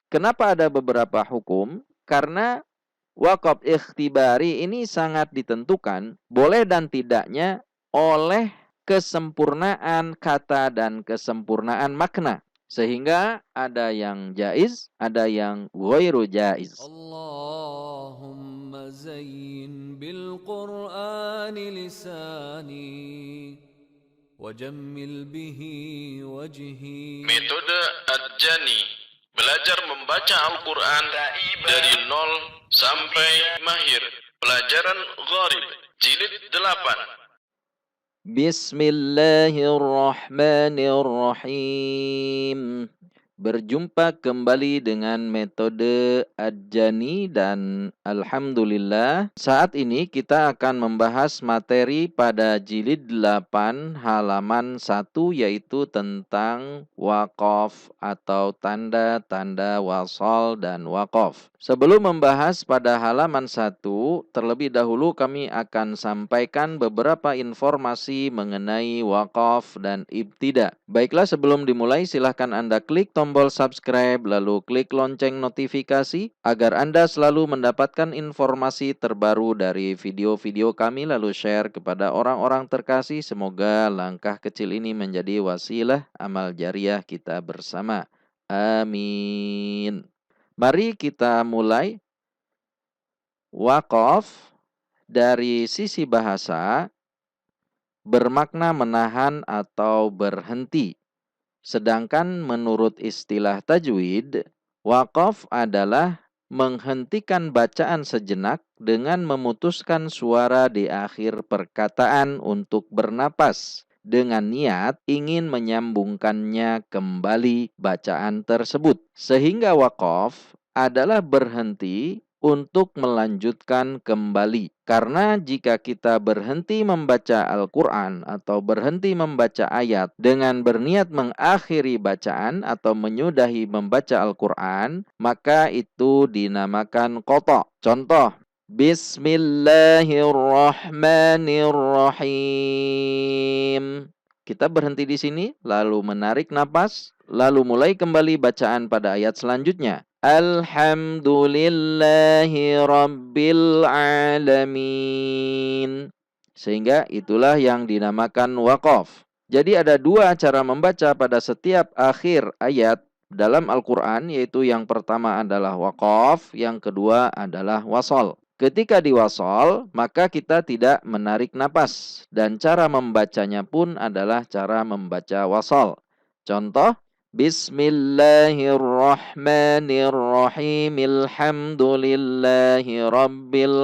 Kenapa ada beberapa hukum? Karena wakaf ikhtibari ini sangat ditentukan boleh dan tidaknya oleh kesempurnaan kata dan kesempurnaan makna. Sehingga ada yang jaiz, ada yang ghairu jaiz. Allahumma zayyin bil Qur'ani lisani wajammil bihi wajhi. Metode Ad-Jani, belajar membaca Al-Quran dari nol sampai mahir. Pelajaran Gharib, jilid 8. Bismillahirrahmanirrahim. Berjumpa kembali dengan metode Ad-Jani dan alhamdulillah saat ini kita akan membahas materi pada jilid 8 halaman 1 yaitu tentang waqaf atau tanda-tanda wasal dan waqaf. Sebelum membahas pada halaman 1, terlebih dahulu kami akan sampaikan beberapa informasi mengenai waqaf dan ibtida. Baiklah, sebelum dimulai silahkan Anda klik tombol subscribe lalu klik lonceng notifikasi agar Anda selalu mendapatkan informasi terbaru dari video-video kami lalu share kepada orang-orang terkasih. Semoga langkah kecil ini menjadi wasilah amal jariah kita bersama. Amin. Mari kita mulai. Waqaf dari sisi bahasa bermakna menahan atau berhenti. Sedangkan menurut istilah tajwid, waqaf adalah menghentikan bacaan sejenak dengan memutuskan suara di akhir perkataan untuk bernapas dengan niat ingin menyambungkannya kembali bacaan tersebut. Sehingga waqaf adalah berhenti untuk melanjutkan kembali. Karena jika kita berhenti membaca Al-Quran atau berhenti membaca ayat dengan berniat mengakhiri bacaan atau menyudahi membaca Al-Quran, maka itu dinamakan qata'. Contoh, Bismillahirrahmanirrahim. Kita berhenti di sini, lalu menarik napas, lalu mulai kembali bacaan pada ayat selanjutnya. Alhamdulillahi Rabbil Alamin. Sehingga itulah yang dinamakan waqaf. Jadi ada dua cara membaca pada setiap akhir ayat dalam Al-Quran, yaitu yang pertama adalah waqaf, yang kedua adalah wasal. Ketika diwasal, maka kita tidak menarik napas. Dan cara membacanya pun adalah cara membaca wasal. Contoh, Bismillahirrahmanirrahim. Alhamdulillahi Rabbil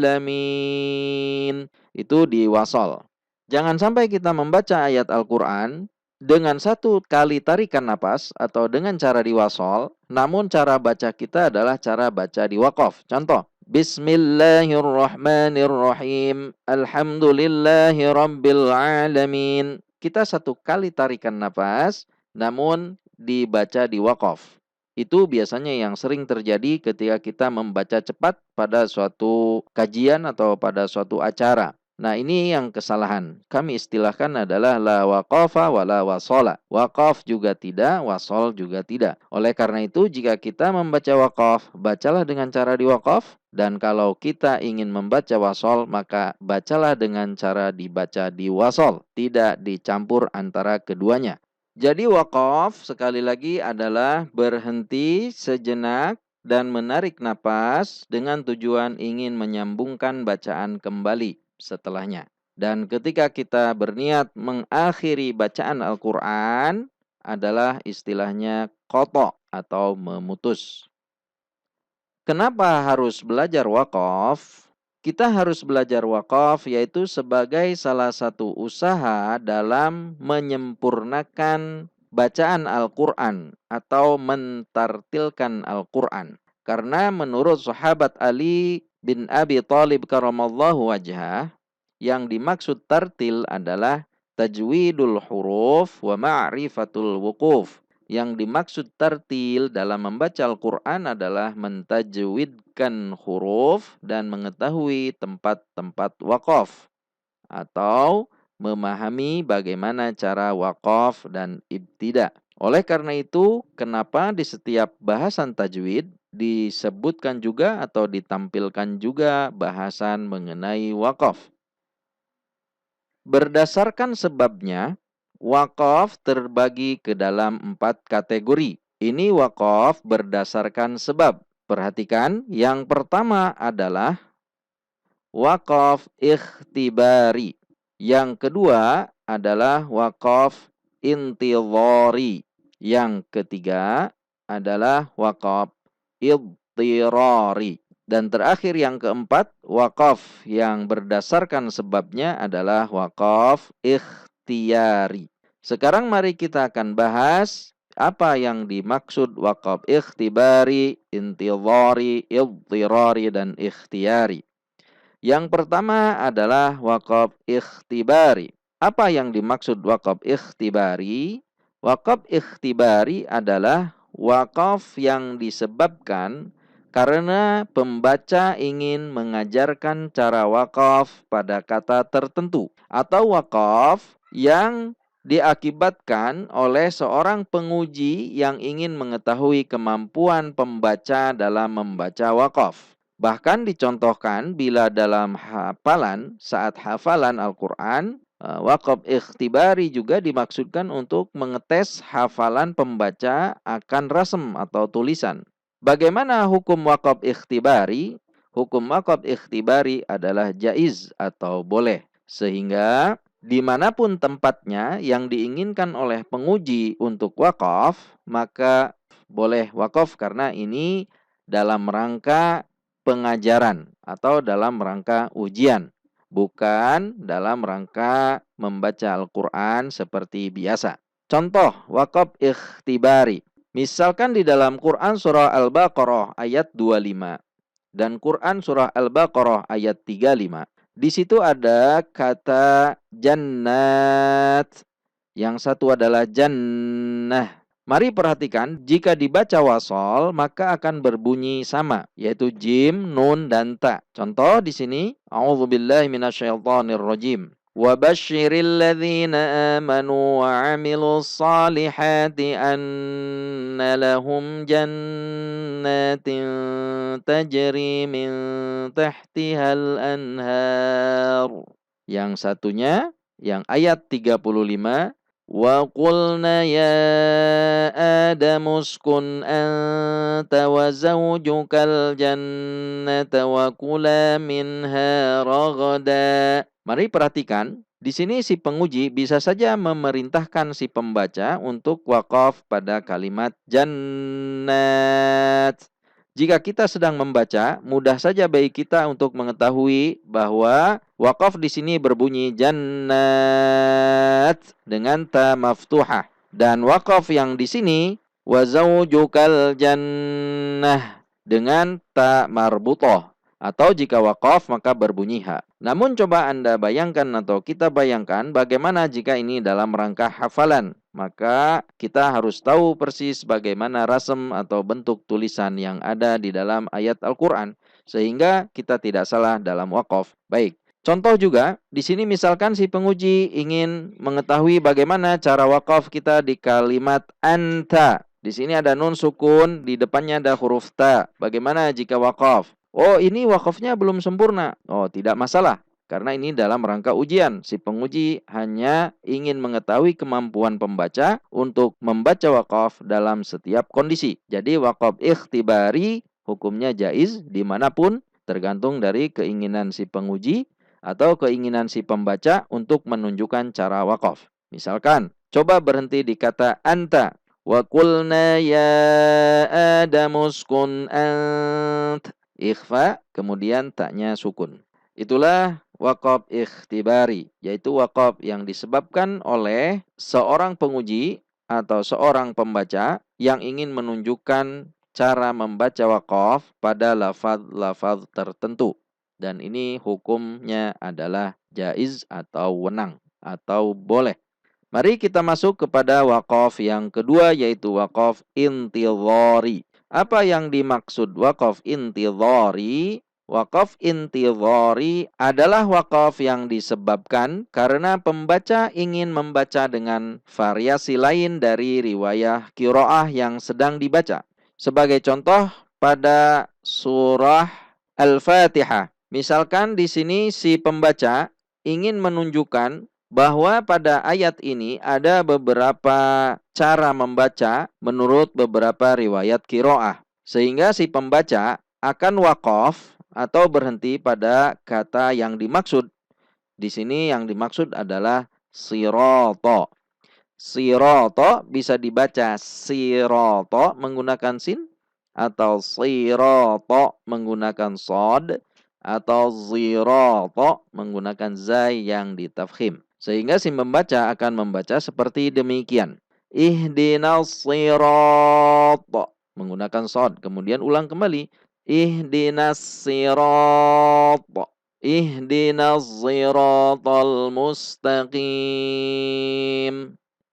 Alamin. Itu diwasal. Jangan sampai kita membaca ayat Al-Quran dengan satu kali tarikan napas atau dengan cara diwasal, namun cara baca kita adalah cara baca diwaqaf. Contoh, Bismillahirrahmanirrahim. Alhamdulillahi Rabbil Alamin. Kita satu kali tarikan napas, namun dibaca di wakaf. Itu biasanya yang sering terjadi ketika kita membaca cepat pada suatu kajian atau pada suatu acara. Nah, ini yang kesalahan. Kami istilahkan adalah la waqafa wa la wasala. Waqaf juga tidak, wasol juga tidak. Oleh karena itu, jika kita membaca waqaf, bacalah dengan cara diwaqaf. Dan kalau kita ingin membaca wasol, maka bacalah dengan cara dibaca di wasol. Tidak dicampur antara keduanya. Jadi waqaf sekali lagi adalah berhenti sejenak dan menarik napas dengan tujuan ingin menyambungkan bacaan kembali setelahnya. Dan ketika kita berniat mengakhiri bacaan Al-Quran adalah istilahnya qata' atau memutus. Kenapa harus belajar waqaf? Kita harus belajar waqaf yaitu sebagai salah satu usaha dalam menyempurnakan bacaan Al-Quran atau mentartilkan Al-Quran. Karena menurut sahabat Ali bin Abi Thalib karamallahu wajhah, yang dimaksud tartil adalah tajwidul huruf wa ma'rifatul wuquf. Yang dimaksud tartil dalam membaca Al-Quran adalah mentajwidkan huruf dan mengetahui tempat-tempat waqaf. Atau memahami bagaimana cara waqaf dan ibtida. Oleh karena itu, kenapa di setiap bahasan tajwid disebutkan juga atau ditampilkan juga bahasan mengenai wakaf. Berdasarkan sebabnya, wakaf terbagi ke dalam 4 kategori. Ini wakaf berdasarkan sebab. Perhatikan, yang pertama adalah wakaf ikhtibari. Yang kedua adalah wakaf intidhari. Yang ketiga adalah wakaf idtirari. Dan terakhir yang keempat, wakaf yang berdasarkan sebabnya adalah wakaf ikhtiyari. Sekarang mari kita akan bahas apa yang dimaksud wakaf ikhtibari, intidhari, idtirari, dan ikhtiyari. Yang pertama adalah wakaf ikhtibari. Apa yang dimaksud wakaf ikhtibari? Wakaf ikhtibari adalah wakaf yang disebabkan karena pembaca ingin mengajarkan cara wakaf pada kata tertentu. Atau wakaf yang diakibatkan oleh seorang penguji yang ingin mengetahui kemampuan pembaca dalam membaca wakaf. Bahkan dicontohkan bila dalam hafalan, saat hafalan Al-Quran, wakaf ikhtibari juga dimaksudkan untuk mengetes hafalan pembaca akan rasem atau tulisan. Bagaimana hukum wakaf ikhtibari? Hukum wakaf ikhtibari adalah jaiz atau boleh. Sehingga dimanapun tempatnya yang diinginkan oleh penguji untuk wakaf, maka boleh wakaf karena ini dalam rangka pengajaran atau dalam rangka ujian. Bukan dalam rangka membaca Al-Quran seperti biasa. Contoh wakaf ikhtibari. Misalkan di dalam Quran surah Al-Baqarah ayat 25 dan Quran surah Al-Baqarah ayat 35. Di situ ada kata jannat. Yang satu adalah jannah. Mari perhatikan, jika dibaca wasol maka akan berbunyi sama, yaitu jim, nun, dan ta. Contoh di sini, a'udzubillahi minasyaitonirrajim. وَبَشِّرِ الَّذِينَ آمَنُوا وَعَمِلُوا الصَّالِحَاتِ أَنَّ لَهُمْ جَنَّاتٍ تَجْرِي مِنْ تَحْتِهَا الْأَنْهَارُ. Yang satunya, yang ayat 35, وَقُلْنَا يَا آدَمُ اسْكُنْ أَنْتَ وَزَوْجُكَ الْجَنَّةَ وَكُلَا مِنْهَا رَغَدًا. Mari perhatikan, di sini si penguji bisa saja memerintahkan si pembaca untuk wakaf pada kalimat jannat. Jika kita sedang membaca, mudah saja bagi kita untuk mengetahui bahwa wakaf di sini berbunyi jannat dengan ta maftuhah. Dan wakaf yang di sini wa zaujukal jannah dengan ta marbutoh. Atau jika wakaf maka berbunyi ha. Namun coba Anda bayangkan atau kita bayangkan bagaimana jika ini dalam rangka hafalan. Maka kita harus tahu persis bagaimana rasem atau bentuk tulisan yang ada di dalam ayat Al-Quran. Sehingga kita tidak salah dalam wakaf. Baik, contoh juga di sini misalkan si penguji ingin mengetahui bagaimana cara wakaf kita di kalimat anta. Di sini ada nun sukun, di depannya ada huruf ta. Bagaimana jika wakaf? Oh, ini wakafnya belum sempurna. Oh, tidak masalah. Karena ini dalam rangka ujian. Si penguji hanya ingin mengetahui kemampuan pembaca untuk membaca wakaf dalam setiap kondisi. Jadi wakaf ikhtibari hukumnya jaiz dimanapun, tergantung dari keinginan si penguji atau keinginan si pembaca untuk menunjukkan cara wakaf. Misalkan, coba berhenti di kata anta. Wa qulna ya Adamu uskun ant. Ikhfa, kemudian taknya sukun. Itulah wakaf ikhtibari, yaitu wakaf yang disebabkan oleh seorang penguji atau seorang pembaca yang ingin menunjukkan cara membaca wakaf pada lafaz-lafaz tertentu. Dan ini hukumnya adalah jaiz atau wenang atau boleh. Mari kita masuk kepada wakaf yang kedua, yaitu wakaf intidhari. Apa yang dimaksud wakaf intidhari? Wakaf intidhari adalah wakaf yang disebabkan karena pembaca ingin membaca dengan variasi lain dari riwayah qiraah yang sedang dibaca. Sebagai contoh, pada surah Al-Fatihah. Misalkan di sini si pembaca ingin menunjukkan bahwa pada ayat ini ada beberapa cara membaca menurut beberapa riwayat qiraah. Sehingga si pembaca akan wakaf atau berhenti pada kata yang dimaksud. Di sini yang dimaksud adalah siroto. Siroto bisa dibaca siroto menggunakan sin, atau siroto menggunakan sod, atau ziroto menggunakan zai yang ditafkhim. Sehingga si membaca akan membaca seperti demikian. Ihdinas siroto menggunakan sod. Kemudian ulang kembali. Ihdinas siroto. Ihdinas siratal mustaqim.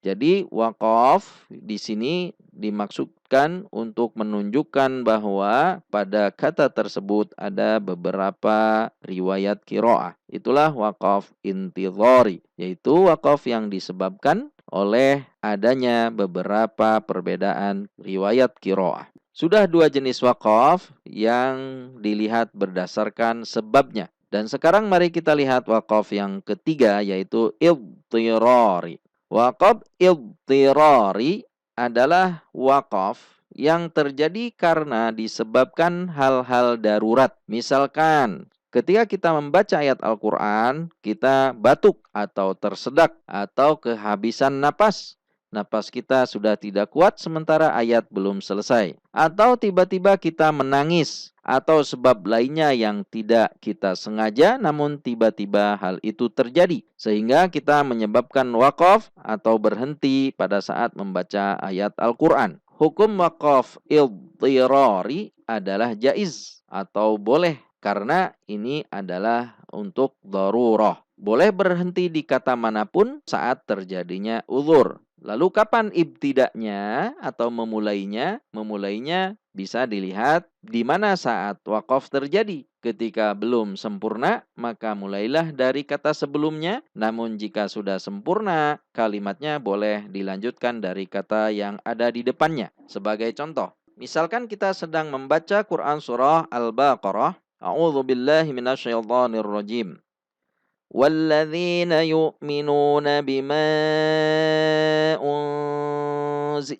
Jadi waqaf di sini dimaksudkan untuk menunjukkan bahwa pada kata tersebut ada beberapa riwayat qiraah. Itulah waqaf intidhari, yaitu waqaf yang disebabkan oleh adanya beberapa perbedaan riwayat qiraah. Sudah 2 jenis waqaf yang dilihat berdasarkan sebabnya. Dan sekarang mari kita lihat waqaf yang ketiga, yaitu idtirari. Waqaf idtirari adalah waqaf yang terjadi karena disebabkan hal-hal darurat. Misalkan ketika kita membaca ayat Al-Quran, kita batuk atau tersedak atau kehabisan napas. Napas kita sudah tidak kuat sementara ayat belum selesai. Atau tiba-tiba kita menangis. Atau sebab lainnya yang tidak kita sengaja namun tiba-tiba hal itu terjadi. Sehingga kita menyebabkan waqaf atau berhenti pada saat membaca ayat Al-Quran. Hukum waqaf idtirari adalah jaiz atau boleh. Karena ini adalah untuk darurah. Boleh berhenti di kata manapun saat terjadinya uzur. Lalu kapan ibtidaknya atau memulainya? Memulainya bisa dilihat di mana saat waqaf terjadi. Ketika belum sempurna, maka mulailah dari kata sebelumnya. Namun jika sudah sempurna, kalimatnya boleh dilanjutkan dari kata yang ada di depannya. Sebagai contoh, misalkan kita sedang membaca Quran surah Al-Baqarah. A'udzubillahi minasyaitonirrajim. وَالَّذِينَ يُؤْمِنُونَ بِمَا أُنزِلَ.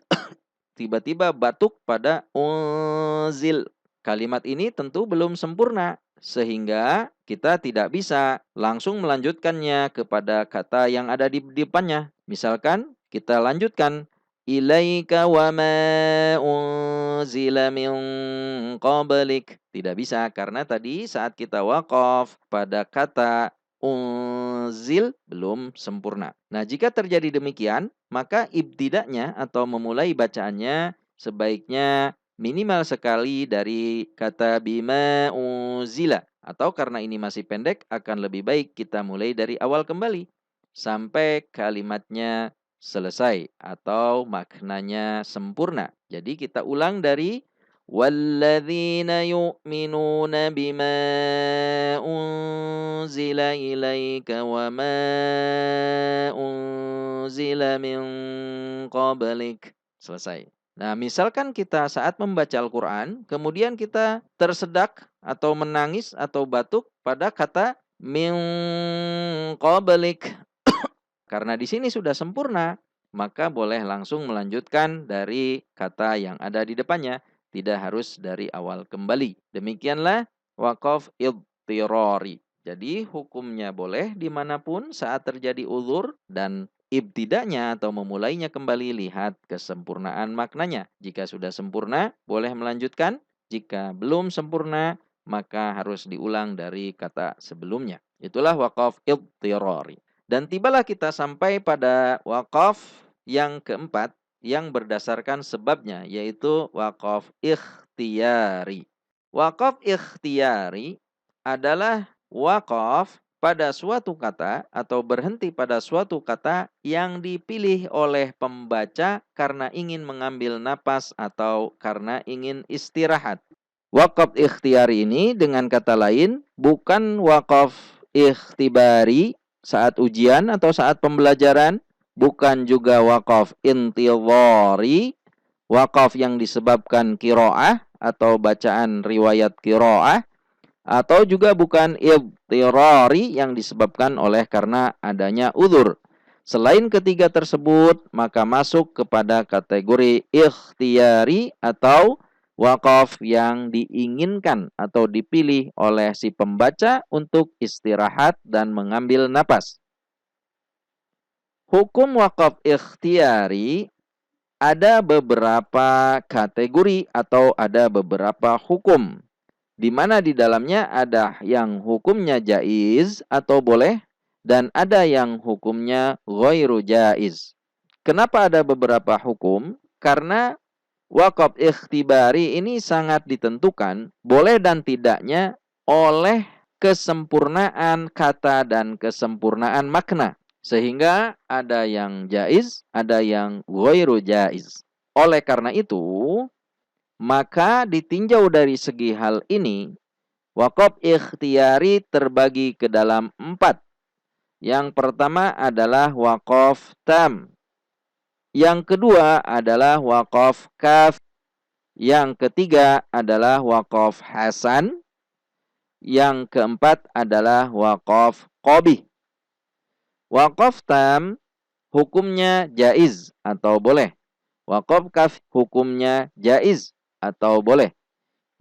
Tiba-tiba batuk pada unzil. Kalimat ini tentu belum sempurna, sehingga kita tidak bisa langsung melanjutkannya kepada kata yang ada di depannya. Misalkan kita lanjutkan ilaika wa ma unzila min qablik. Tidak bisa karena tadi saat kita waqaf pada kata unzil belum sempurna. Nah, jika terjadi demikian, maka ibtidaknya atau memulai bacaannya sebaiknya minimal sekali dari kata bima unzila. Atau karena ini masih pendek, akan lebih baik kita mulai dari awal kembali sampai kalimatnya selesai atau maknanya sempurna. Jadi kita ulang dari وَالَّذِينَ يُؤْمِنُونَ بِمَا أُنزِلَ إِلَيْكَ وَمَا أُنزِلَ مِن قَبْلِكَ. Selesai. Nah, misalkan kita saat membaca Al-Quran, kemudian kita tersedak atau menangis atau batuk pada kata min qablik. Karena di sini sudah sempurna, maka boleh langsung melanjutkan dari kata yang ada di depannya. Tidak harus dari awal kembali. Demikianlah waqaf idtirari. Jadi hukumnya boleh dimanapun saat terjadi uzur dan ibtidaknya atau memulainya kembali lihat kesempurnaan maknanya. Jika sudah sempurna boleh melanjutkan. Jika belum sempurna maka harus diulang dari kata sebelumnya. Itulah waqaf idtirari. Dan tibalah kita sampai pada waqaf yang keempat yang berdasarkan sebabnya, yaitu waqaf ikhtiyari. Waqaf ikhtiyari adalah waqaf pada suatu kata atau berhenti pada suatu kata yang dipilih oleh pembaca karena ingin mengambil napas atau karena ingin istirahat. Wakaf ikhtiyari ini dengan kata lain bukan wakaf ikhtibari saat ujian atau saat pembelajaran, bukan juga wakaf intidhari, wakaf yang disebabkan qiraah atau bacaan riwayat qiraah, atau juga bukan idtirari yang disebabkan oleh karena adanya uzur. Selain ketiga tersebut, maka masuk kepada kategori ikhtiyari atau wakaf yang diinginkan atau dipilih oleh si pembaca untuk istirahat dan mengambil napas. Hukum wakaf ikhtiyari ada beberapa kategori atau ada beberapa hukum, di mana di dalamnya ada yang hukumnya jaiz atau boleh dan ada yang hukumnya ghairu jaiz. Kenapa ada beberapa hukum? Karena wakaf ikhtibari ini sangat ditentukan boleh dan tidaknya oleh kesempurnaan kata dan kesempurnaan makna. Sehingga ada yang jaiz, ada yang ghairu jaiz. Oleh karena itu, maka ditinjau dari segi hal ini, wakaf ikhtiyari terbagi ke dalam 4. Yang pertama adalah wakaf tam. Yang kedua adalah wakaf kaf. Yang ketiga adalah wakaf hasan. Yang keempat adalah wakaf qabih. Wakaf tam hukumnya jaiz atau boleh. Wakaf kaf hukumnya jaiz atau boleh.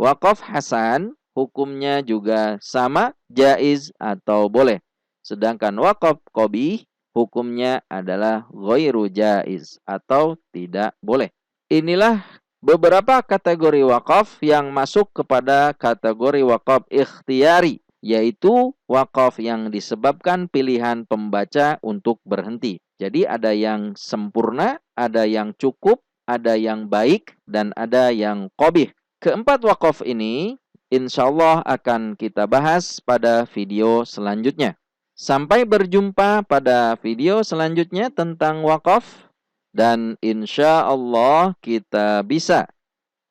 Wakaf hasan hukumnya juga sama, jaiz atau boleh. Sedangkan wakaf qabih hukumnya adalah ghairu jaiz atau tidak boleh. Inilah beberapa kategori wakaf yang masuk kepada kategori wakaf ikhtiyari, yaitu wakaf yang disebabkan pilihan pembaca untuk berhenti. Jadi ada yang sempurna, ada yang cukup, ada yang baik, dan ada yang qabih. Keempat wakaf ini insya Allah akan kita bahas pada video selanjutnya. Sampai berjumpa pada video selanjutnya tentang wakaf. Dan insya Allah kita bisa.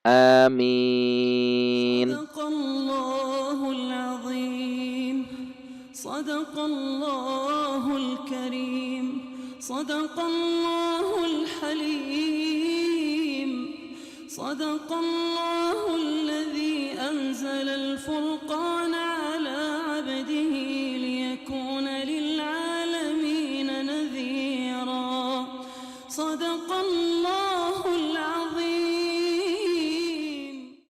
Amin. Sadaqallahul azim. Sadaqallahul karim. Sadaqallahul halim. Sadaqallahul ladzi anzala al-furqana